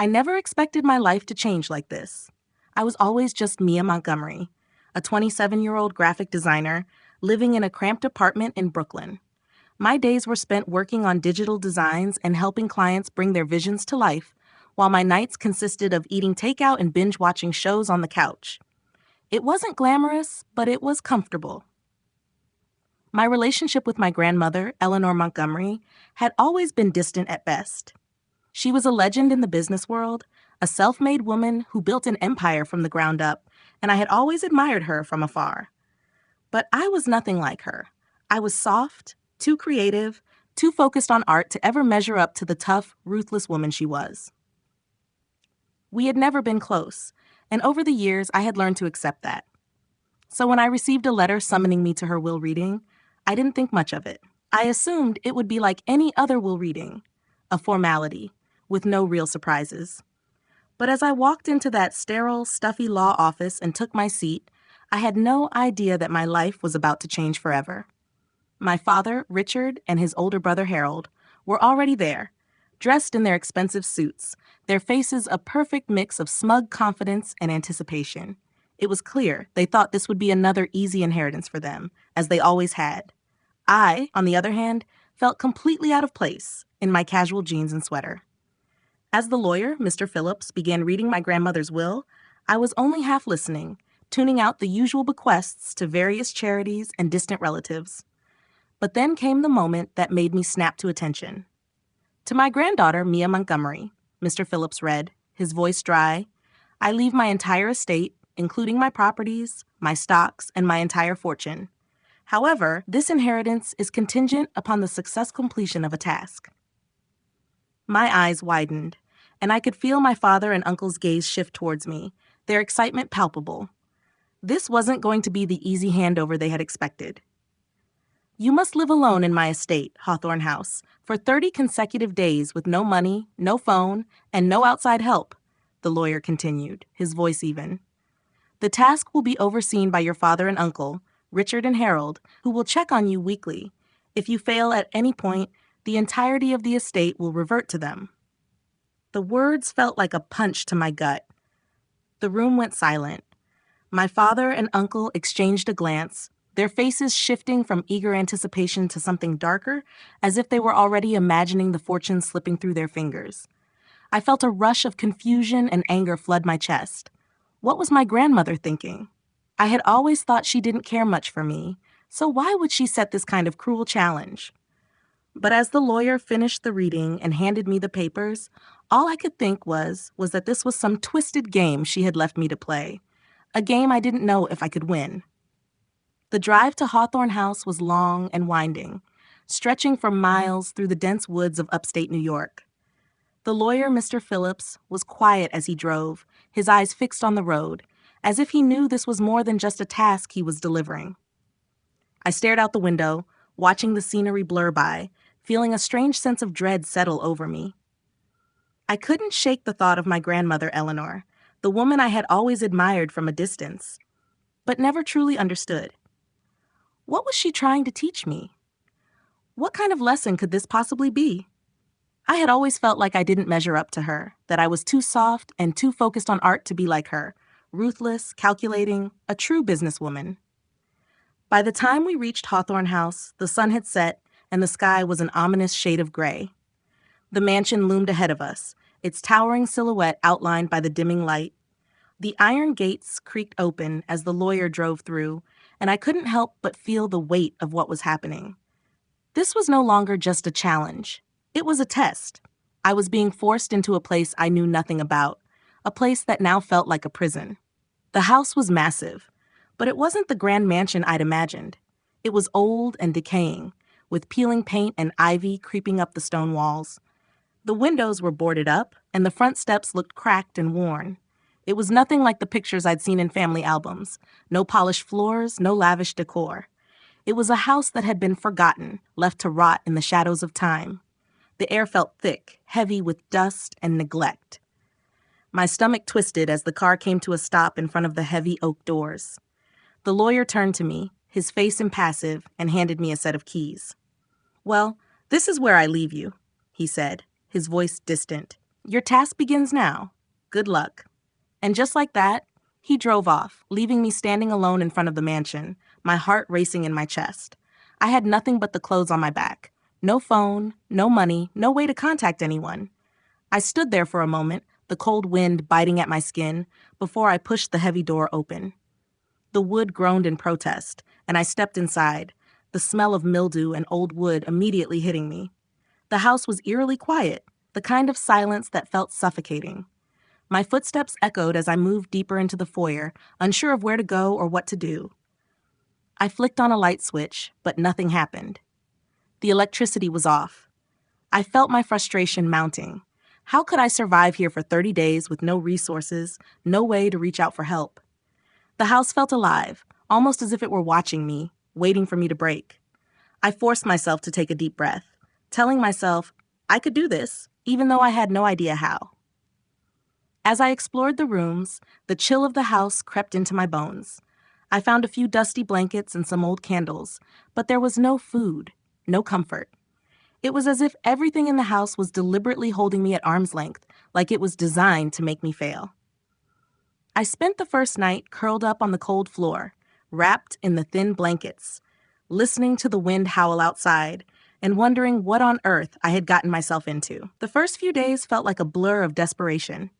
I never expected my life to change like this. I was always just Mia Montgomery, a 27-year-old graphic designer living in a cramped apartment in Brooklyn. My days were spent working on digital designs and helping clients bring their visions to life, while my nights consisted of eating takeout and binge-watching shows on the couch. It wasn't glamorous, but it was comfortable. My relationship with my grandmother, Eleanor Montgomery, had always been distant at best. She was a legend in the business world, a self-made woman who built an empire from the ground up, and I had always admired her from afar. But I was nothing like her. I was soft, too creative, too focused on art to ever measure up to the tough, ruthless woman she was. We had never been close, and over the years I had learned to accept that. So when I received a letter summoning me to her will reading, I didn't think much of it. I assumed it would be like any other will reading, a formality, with no real surprises. But as I walked into that sterile, stuffy law office and took my seat, I had no idea that my life was about to change forever. My father, Richard, and his older brother, Harold, were already there, dressed in their expensive suits, their faces a perfect mix of smug confidence and anticipation. It was clear they thought this would be another easy inheritance for them, as they always had. I, on the other hand, felt completely out of place in my casual jeans and sweater. As the lawyer, Mr. Phillips, began reading my grandmother's will, I was only half listening, tuning out the usual bequests to various charities and distant relatives. But then came the moment that made me snap to attention. To my granddaughter, Mia Montgomery, Mr. Phillips read, his voice dry, I leave my entire estate, including my properties, my stocks, and my entire fortune. However, this inheritance is contingent upon the successful completion of a task. My eyes widened, and I could feel my father and uncle's gaze shift towards me, their excitement palpable. This wasn't going to be the easy handover they had expected. You must live alone in my estate, Hawthorne House, for 30 consecutive days with no money, no phone, and no outside help, the lawyer continued, his voice even. The task will be overseen by your father and uncle, Richard and Harold, who will check on you weekly. If you fail at any point, the entirety of the estate will revert to them. The words felt like a punch to my gut. The room went silent. My father and uncle exchanged a glance, their faces shifting from eager anticipation to something darker, as if they were already imagining the fortune slipping through their fingers. I felt a rush of confusion and anger flood my chest. What was my grandmother thinking? I had always thought she didn't care much for me, so why would she set this kind of cruel challenge? But as the lawyer finished the reading and handed me the papers, all I could think was that this was some twisted game she had left me to play, a game I didn't know if I could win. The drive to Hawthorne House was long and winding, stretching for miles through the dense woods of upstate New York. The lawyer, Mr. Phillips, was quiet as he drove, his eyes fixed on the road, as if he knew this was more than just a task he was delivering. I stared out the window, watching the scenery blur by, feeling a strange sense of dread settle over me. I couldn't shake the thought of my grandmother, Eleanor, the woman I had always admired from a distance, but never truly understood. What was she trying to teach me? What kind of lesson could this possibly be? I had always felt like I didn't measure up to her, that I was too soft and too focused on art to be like her, ruthless, calculating, a true businesswoman. By the time we reached Hawthorne House, the sun had set and the sky was an ominous shade of gray. The mansion loomed ahead of us, its towering silhouette outlined by the dimming light. The iron gates creaked open as the lawyer drove through, and I couldn't help but feel the weight of what was happening. This was no longer just a challenge. It was a test. I was being forced into a place I knew nothing about, a place that now felt like a prison. The house was massive, but it wasn't the grand mansion I'd imagined. It was old and decaying, with peeling paint and ivy creeping up the stone walls. The windows were boarded up, and the front steps looked cracked and worn. It was nothing like the pictures I'd seen in family albums. No polished floors, no lavish decor. It was a house that had been forgotten, left to rot in the shadows of time. The air felt thick, heavy with dust and neglect. My stomach twisted as the car came to a stop in front of the heavy oak doors. The lawyer turned to me, his face impassive, and handed me a set of keys. "Well, this is where I leave you," he said, his voice distant. Your task begins now. Good luck." And just like that, he drove off, leaving me standing alone in front of the mansion, my heart racing in my chest. I had nothing but the clothes on my back. No phone, no money, no way to contact anyone. I stood there for a moment, the cold wind biting at my skin, before I pushed the heavy door open. The wood groaned in protest, and I stepped inside, the smell of mildew and old wood immediately hitting me. The house was eerily quiet, the kind of silence that felt suffocating. My footsteps echoed as I moved deeper into the foyer, unsure of where to go or what to do. I flicked on a light switch, but nothing happened. The electricity was off. I felt my frustration mounting. How could I survive here for 30 days with no resources, no way to reach out for help? The house felt alive, almost as if it were watching me, waiting for me to break. I forced myself to take a deep breath, telling myself I could do this, even though I had no idea how. As I explored the rooms, the chill of the house crept into my bones. I found a few dusty blankets and some old candles, but there was no food, no comfort. It was as if everything in the house was deliberately holding me at arm's length, like it was designed to make me fail. I spent the first night curled up on the cold floor, wrapped in the thin blankets, listening to the wind howl outside and wondering what on earth I had gotten myself into. The first few days felt like a blur of desperation.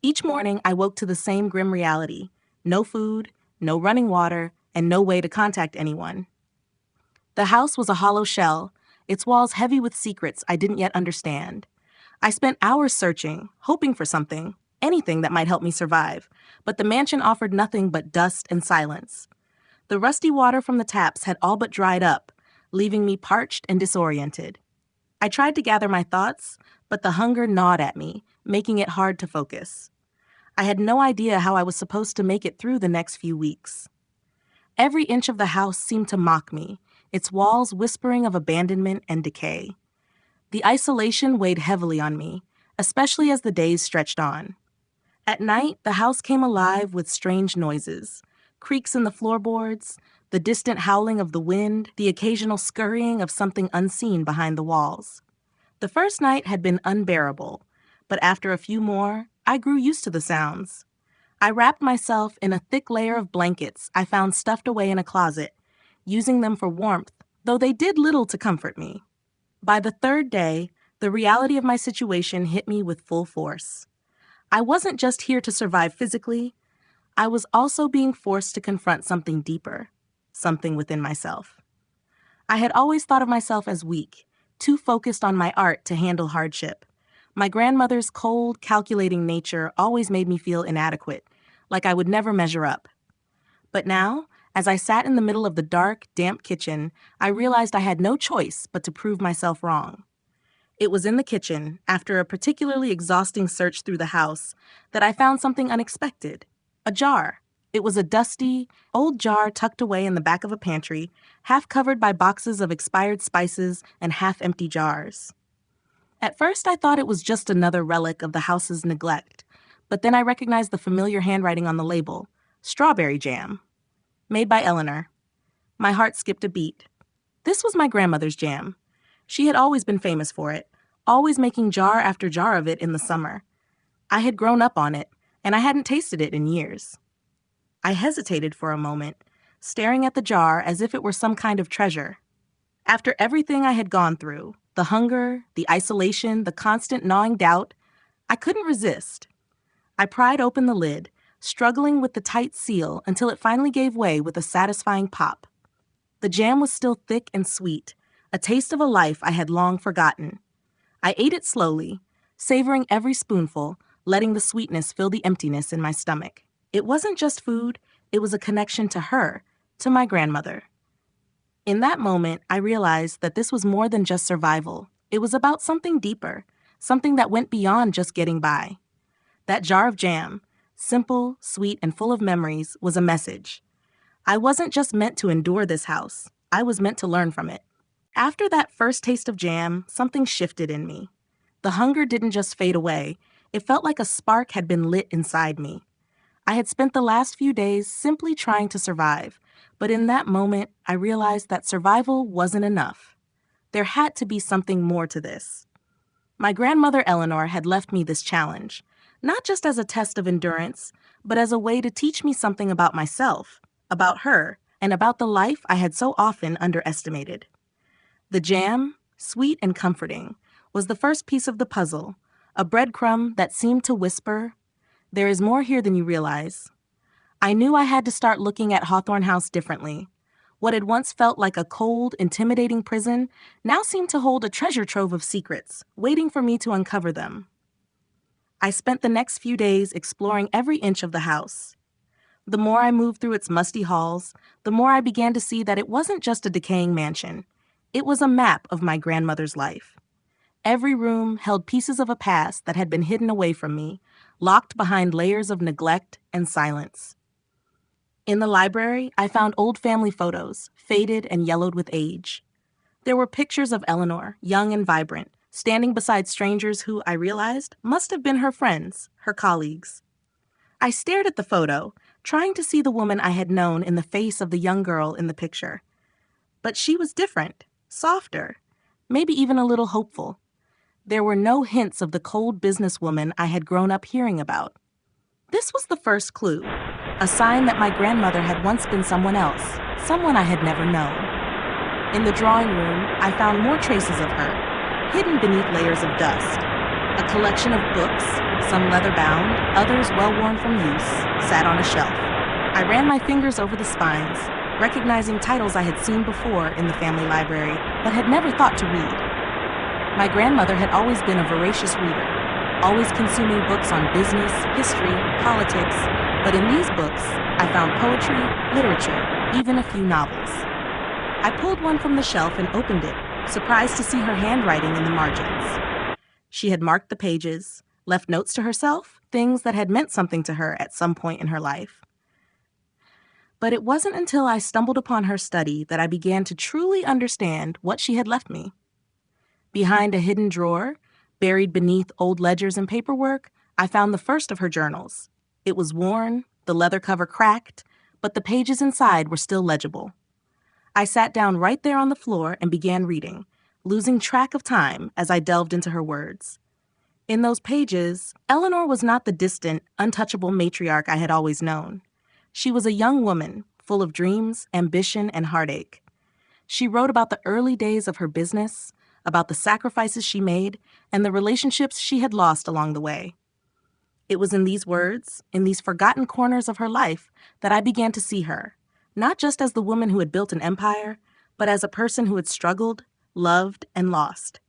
Each morning, I woke to the same grim reality: no food, no running water, and no way to contact anyone. The house was a hollow shell, its walls heavy with secrets I didn't yet understand. I spent hours searching, hoping for something, anything that might help me survive, but the mansion offered nothing but dust and silence. The rusty water from the taps had all but dried up, leaving me parched and disoriented. I tried to gather my thoughts, but the hunger gnawed at me, making it hard to focus. I had no idea how I was supposed to make it through the next few weeks. Every inch of the house seemed to mock me, its walls whispering of abandonment and decay. The isolation weighed heavily on me, especially as the days stretched on. At night, the house came alive with strange noises: creaks in the floorboards, the distant howling of the wind, the occasional scurrying of something unseen behind the walls. The first night had been unbearable, but after a few more, I grew used to the sounds. I wrapped myself in a thick layer of blankets I found stuffed away in a closet, using them for warmth, though they did little to comfort me. By the third day, the reality of my situation hit me with full force. I wasn't just here to survive physically, I was also being forced to confront something deeper, something within myself. I had always thought of myself as weak, too focused on my art to handle hardship. My grandmother's cold, calculating nature always made me feel inadequate, like I would never measure up. But now, as I sat in the middle of the dark, damp kitchen, I realized I had no choice but to prove myself wrong. It was in the kitchen, after a particularly exhausting search through the house, that I found something unexpected: a jar. It was a dusty, old jar tucked away in the back of a pantry, half covered by boxes of expired spices and half-empty jars. At first, I thought it was just another relic of the house's neglect, but then I recognized the familiar handwriting on the label: strawberry jam. Made by Eleanor. My heart skipped a beat. This was my grandmother's jam. She had always been famous for it, always making jar after jar of it in the summer. I had grown up on it, and I hadn't tasted it in years. I hesitated for a moment, staring at the jar as if it were some kind of treasure. After everything I had gone through, the hunger, the isolation, the constant gnawing doubt, I couldn't resist. I pried open the lid, struggling with the tight seal until it finally gave way with a satisfying pop. The jam was still thick and sweet, a taste of a life I had long forgotten. I ate it slowly, savoring every spoonful, letting the sweetness fill the emptiness in my stomach. It wasn't just food, it was a connection to her, to my grandmother. In that moment, I realized that this was more than just survival. It was about something deeper, something that went beyond just getting by. That jar of jam, simple, sweet, and full of memories, was a message. I wasn't just meant to endure this house. I was meant to learn from it. After that first taste of jam, something shifted in me. The hunger didn't just fade away. It felt like a spark had been lit inside me. I had spent the last few days simply trying to survive, but in that moment, I realized that survival wasn't enough. There had to be something more to this. My grandmother Eleanor had left me this challenge, not just as a test of endurance, but as a way to teach me something about myself, about her, and about the life I had so often underestimated. The jam, sweet and comforting, was the first piece of the puzzle, a breadcrumb that seemed to whisper, "There is more here than you realize." I knew I had to start looking at Hawthorne House differently. What had once felt like a cold, intimidating prison now seemed to hold a treasure trove of secrets, waiting for me to uncover them. I spent the next few days exploring every inch of the house. The more I moved through its musty halls, the more I began to see that it wasn't just a decaying mansion. It was a map of my grandmother's life. Every room held pieces of a past that had been hidden away from me, locked behind layers of neglect and silence. In the library, I found old family photos, faded and yellowed with age. There were pictures of Eleanor, young and vibrant, standing beside strangers who, I realized, must have been her friends, her colleagues. I stared at the photo, trying to see the woman I had known in the face of the young girl in the picture. But she was different, softer, maybe even a little hopeful. There were no hints of the cold businesswoman I had grown up hearing about. This was the first clue, a sign that my grandmother had once been someone else, someone I had never known. In the drawing room, I found more traces of her, hidden beneath layers of dust. A collection of books, some leather-bound, others well-worn from use, sat on a shelf. I ran my fingers over the spines, recognizing titles I had seen before in the family library but had never thought to read. My grandmother had always been a voracious reader, always consuming books on business, history, politics, but in these books, I found poetry, literature, even a few novels. I pulled one from the shelf and opened it, surprised to see her handwriting in the margins. She had marked the pages, left notes to herself, things that had meant something to her at some point in her life. But it wasn't until I stumbled upon her study that I began to truly understand what she had left me. Behind a hidden drawer, buried beneath old ledgers and paperwork, I found the first of her journals. It was worn, the leather cover cracked, but the pages inside were still legible. I sat down right there on the floor and began reading, losing track of time as I delved into her words. In those pages, Eleanor was not the distant, untouchable matriarch I had always known. She was a young woman, full of dreams, ambition, and heartache. She wrote about the early days of her business, about the sacrifices she made, and the relationships she had lost along the way. It was in these words, in these forgotten corners of her life, that I began to see her, not just as the woman who had built an empire, but as a person who had struggled, loved, and lost.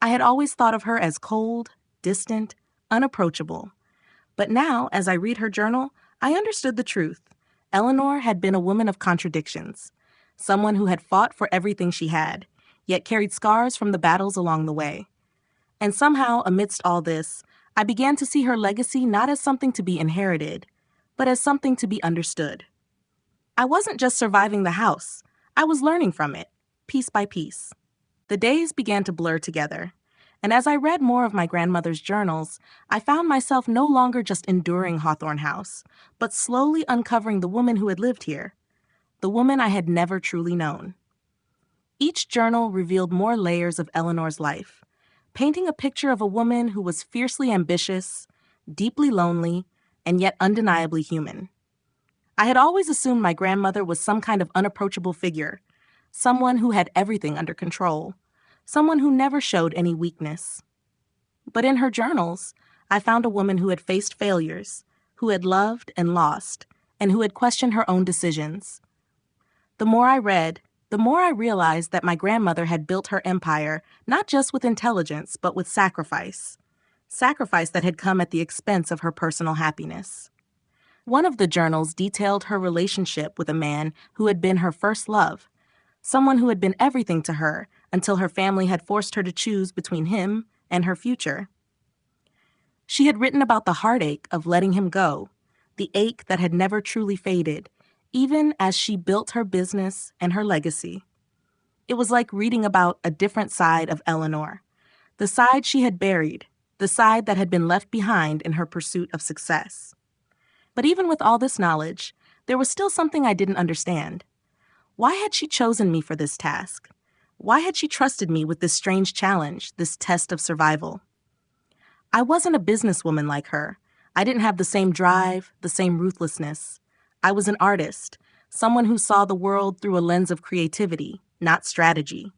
I had always thought of her as cold, distant, unapproachable. But now, as I read her journal, I understood the truth. Eleanor had been a woman of contradictions, someone who had fought for everything she had, yet carried scars from the battles along the way. And somehow, amidst all this, I began to see her legacy not as something to be inherited, but as something to be understood. I wasn't just surviving the house. I was learning from it, piece by piece. The days began to blur together, and as I read more of my grandmother's journals, I found myself no longer just enduring Hawthorne House, but slowly uncovering the woman who had lived here, the woman I had never truly known. Each journal revealed more layers of Eleanor's life, painting a picture of a woman who was fiercely ambitious, deeply lonely, and yet undeniably human. I had always assumed my grandmother was some kind of unapproachable figure, someone who had everything under control, someone who never showed any weakness. But in her journals, I found a woman who had faced failures, who had loved and lost, and who had questioned her own decisions. The more I read, the more I realized that my grandmother had built her empire not just with intelligence, but with sacrifice. Sacrifice that had come at the expense of her personal happiness. One of the journals detailed her relationship with a man who had been her first love, someone who had been everything to her until her family had forced her to choose between him and her future. She had written about the heartache of letting him go, the ache that had never truly faded, even as she built her business and her legacy. It was like reading about a different side of Eleanor, the side she had buried, the side that had been left behind in her pursuit of success. But even with all this knowledge, there was still something I didn't understand. Why had she chosen me for this task? Why had she trusted me with this strange challenge, this test of survival? I wasn't a businesswoman like her. I didn't have the same drive, the same ruthlessness. I was an artist, someone who saw the world through a lens of creativity, not strategy.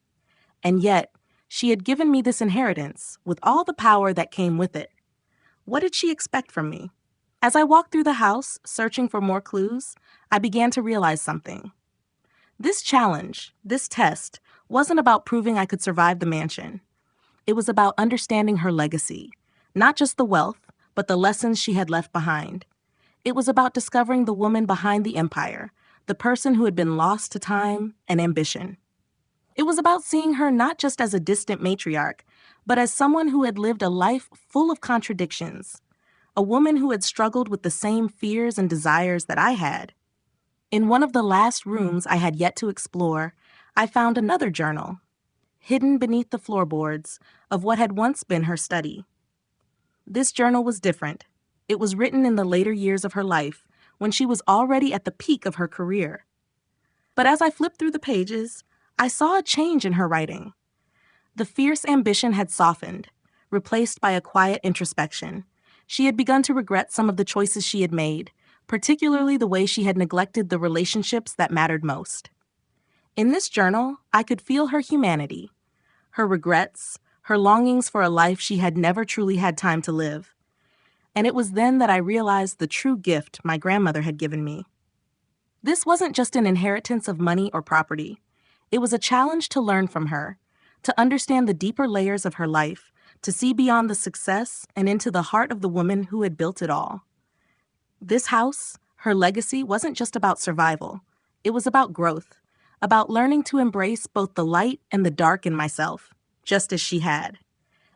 And yet, she had given me this inheritance, with all the power that came with it. What did she expect from me? As I walked through the house, searching for more clues, I began to realize something. This challenge, this test, wasn't about proving I could survive the mansion. It was about understanding her legacy, not just the wealth, but the lessons she had left behind. It was about discovering the woman behind the empire, the person who had been lost to time and ambition. It was about seeing her not just as a distant matriarch, but as someone who had lived a life full of contradictions, a woman who had struggled with the same fears and desires that I had. In one of the last rooms I had yet to explore, I found another journal, hidden beneath the floorboards of what had once been her study. This journal was different. It was written in the later years of her life, when she was already at the peak of her career. But as I flipped through the pages, I saw a change in her writing. The fierce ambition had softened, replaced by a quiet introspection. She had begun to regret some of the choices she had made, particularly the way she had neglected the relationships that mattered most. In this journal, I could feel her humanity, her regrets, her longings for a life she had never truly had time to live. And it was then that I realized the true gift my grandmother had given me. This wasn't just an inheritance of money or property. It was a challenge to learn from her, to understand the deeper layers of her life, to see beyond the success and into the heart of the woman who had built it all. This house, her legacy, wasn't just about survival. It was about growth, about learning to embrace both the light and the dark in myself, just as she had.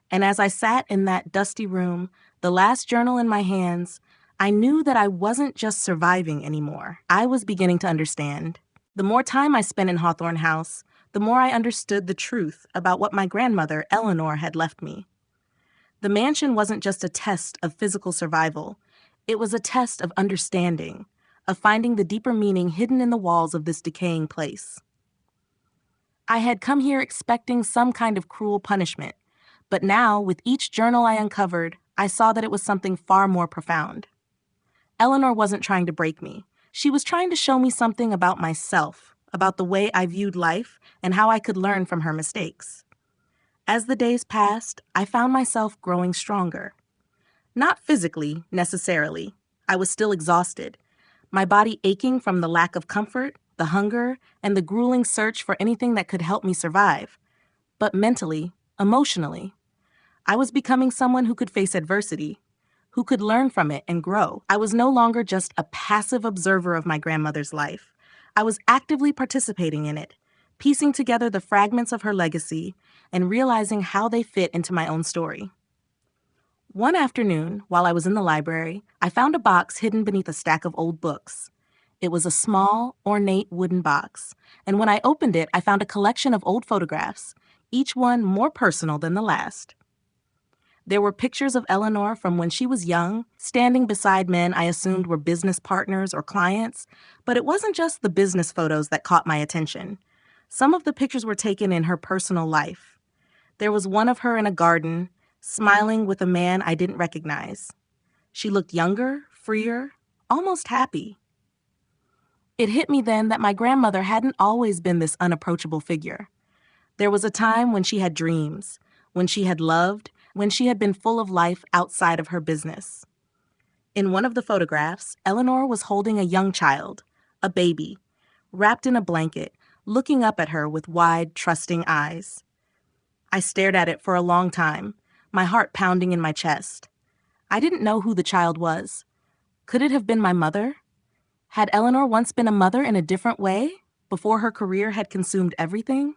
And as I sat in that dusty room, the last journal in my hands, I knew that I wasn't just surviving anymore. I was beginning to understand. The more time I spent in Hawthorne House, the more I understood the truth about what my grandmother, Eleanor, had left me. The mansion wasn't just a test of physical survival. It was a test of understanding, of finding the deeper meaning hidden in the walls of this decaying place. I had come here expecting some kind of cruel punishment, but now, with each journal I uncovered, I saw that it was something far more profound. Eleanor wasn't trying to break me. She was trying to show me something about myself, about the way I viewed life, and how I could learn from her mistakes. As the days passed, I found myself growing stronger. Not physically, necessarily. I was still exhausted, my body aching from the lack of comfort, the hunger, and the grueling search for anything that could help me survive. But mentally, emotionally, I was becoming someone who could face adversity, who could learn from it and grow. I was no longer just a passive observer of my grandmother's life. I was actively participating in it, piecing together the fragments of her legacy and realizing how they fit into my own story. One afternoon, while I was in the library, I found a box hidden beneath a stack of old books. It was a small, ornate wooden box, and when I opened it, I found a collection of old photographs, each one more personal than the last. There were pictures of Eleanor from when she was young, standing beside men I assumed were business partners or clients, but it wasn't just the business photos that caught my attention. Some of the pictures were taken in her personal life. There was one of her in a garden, smiling with a man I didn't recognize. She looked younger, freer, almost happy. It hit me then that my grandmother hadn't always been this unapproachable figure. There was a time when she had dreams, when she had loved, when she had been full of life outside of her business. In one of the photographs, Eleanor was holding a young child, a baby, wrapped in a blanket, looking up at her with wide, trusting eyes. I stared at it for a long time, my heart pounding in my chest. I didn't know who the child was. Could it have been my mother? Had Eleanor once been a mother in a different way, before her career had consumed everything?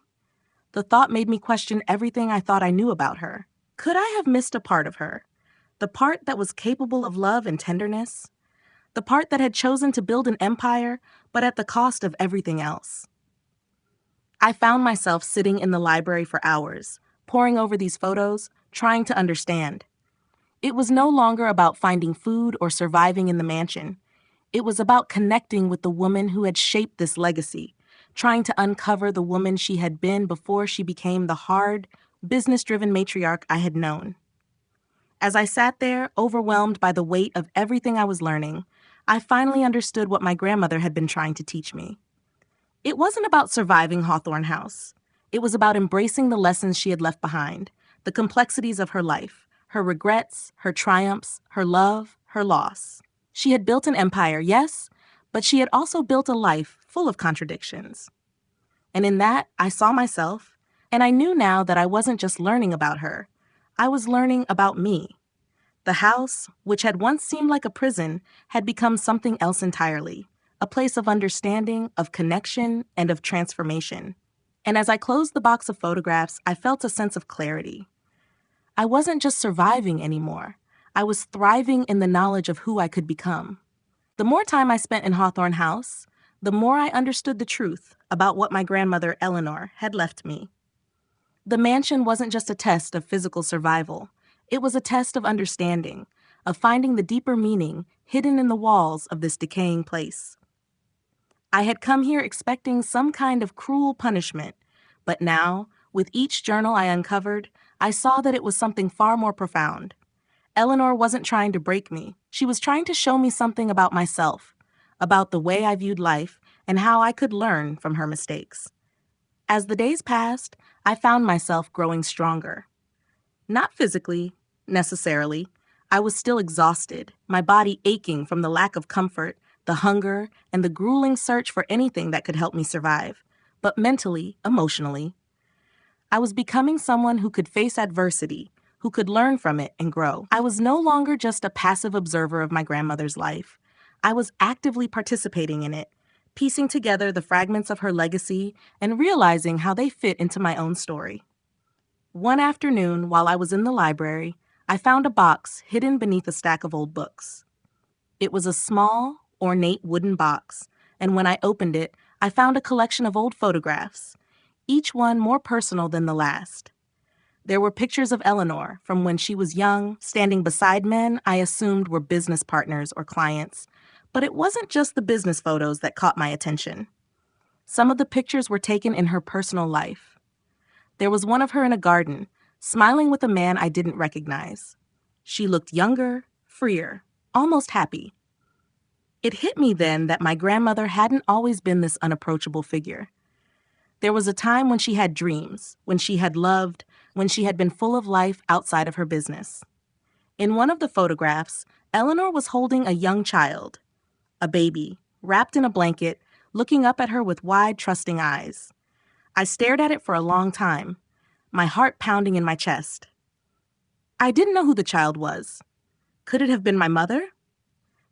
The thought made me question everything I thought I knew about her. Could I have missed a part of her? The part that was capable of love and tenderness? The part that had chosen to build an empire, but at the cost of everything else? I found myself sitting in the library for hours, poring over these photos, trying to understand. It was no longer about finding food or surviving in the mansion. It was about connecting with the woman who had shaped this legacy, trying to uncover the woman she had been before she became the hard, business-driven matriarch I had known. As I sat there, overwhelmed by the weight of everything I was learning, I finally understood what my grandmother had been trying to teach me. It wasn't about surviving Hawthorne House. It was about embracing the lessons she had left behind, the complexities of her life, her regrets, her triumphs, her love, her loss. She had built an empire, yes, but she had also built a life full of contradictions. And in that, I saw myself, and I knew now that I wasn't just learning about her. I was learning about me. The house, which had once seemed like a prison, had become something else entirely, a place of understanding, of connection, and of transformation. And as I closed the box of photographs, I felt a sense of clarity. I wasn't just surviving anymore. I was thriving in the knowledge of who I could become. The more time I spent in Hawthorne House, the more I understood the truth about what my grandmother, Eleanor, had left me. The mansion wasn't just a test of physical survival. It was a test of understanding, of finding the deeper meaning hidden in the walls of this decaying place. I had come here expecting some kind of cruel punishment, but now, with each journal I uncovered, I saw that it was something far more profound. Eleanor wasn't trying to break me. She was trying to show me something about myself, about the way I viewed life, and how I could learn from her mistakes. As the days passed, I found myself growing stronger. Not physically, necessarily. I was still exhausted, my body aching from the lack of comfort, the hunger, and the grueling search for anything that could help me survive. But mentally, emotionally, I was becoming someone who could face adversity, who could learn from it and grow. I was no longer just a passive observer of my grandmother's life. I was actively participating in it, piecing together the fragments of her legacy and realizing how they fit into my own story. One afternoon, while I was in the library, I found a box hidden beneath a stack of old books. It was a small, ornate wooden box, and when I opened it, I found a collection of old photographs, each one more personal than the last. There were pictures of Eleanor from when she was young, standing beside men I assumed were business partners or clients. But it wasn't just the business photos that caught my attention. Some of the pictures were taken in her personal life. There was one of her in a garden, smiling with a man I didn't recognize. She looked younger, freer, almost happy. It hit me then that my grandmother hadn't always been this unapproachable figure. There was a time when she had dreams, when she had loved, when she had been full of life outside of her business. In one of the photographs, Eleanor was holding a young child, a baby, wrapped in a blanket, looking up at her with wide, trusting eyes. I stared at it for a long time, my heart pounding in my chest. I didn't know who the child was. Could it have been my mother?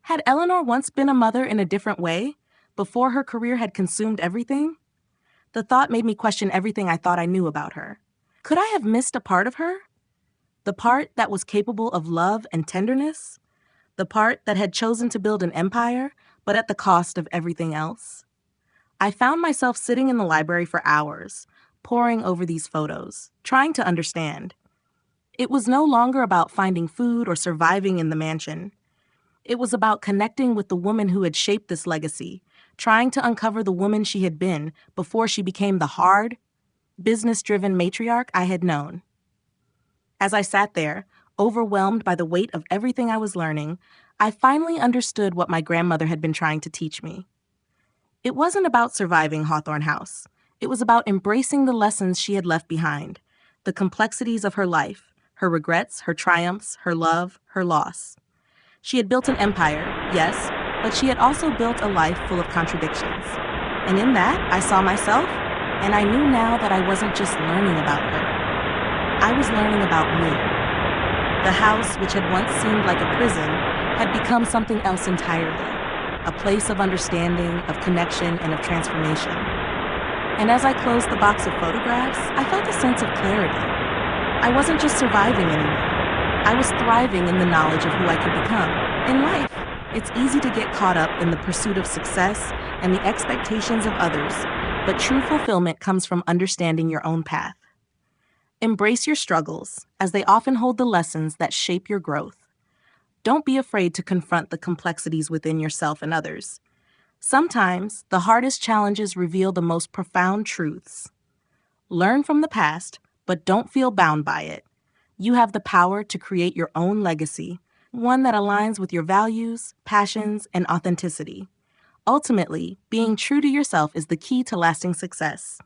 Had Eleanor once been a mother in a different way, before her career had consumed everything? The thought made me question everything I thought I knew about her. Could I have missed a part of her? The part that was capable of love and tenderness? The part that had chosen to build an empire, but at the cost of everything else? I found myself sitting in the library for hours, poring over these photos, trying to understand. It was no longer about finding food or surviving in the mansion. It was about connecting with the woman who had shaped this legacy, trying to uncover the woman she had been before she became the hard, business-driven matriarch I had known. As I sat there, overwhelmed by the weight of everything I was learning, I finally understood what my grandmother had been trying to teach me. It wasn't about surviving Hawthorne House. It was about embracing the lessons she had left behind, the complexities of her life, her regrets, her triumphs, her love, her loss. She had built an empire, yes, but she had also built a life full of contradictions. And in that, I saw myself, and I knew now that I wasn't just learning about her. I was learning about me. The house, which had once seemed like a prison, had become something else entirely, a place of understanding, of connection, and of transformation. And as I closed the box of photographs, I felt a sense of clarity. I wasn't just surviving anymore. I was thriving in the knowledge of who I could become. In life, it's easy to get caught up in the pursuit of success and the expectations of others, but true fulfillment comes from understanding your own path. Embrace your struggles, as they often hold the lessons that shape your growth. Don't be afraid to confront the complexities within yourself and others. Sometimes the hardest challenges reveal the most profound truths. Learn from the past, but don't feel bound by it. You have the power to create your own legacy, one that aligns with your values, passions, and authenticity. Ultimately, being true to yourself is the key to lasting success.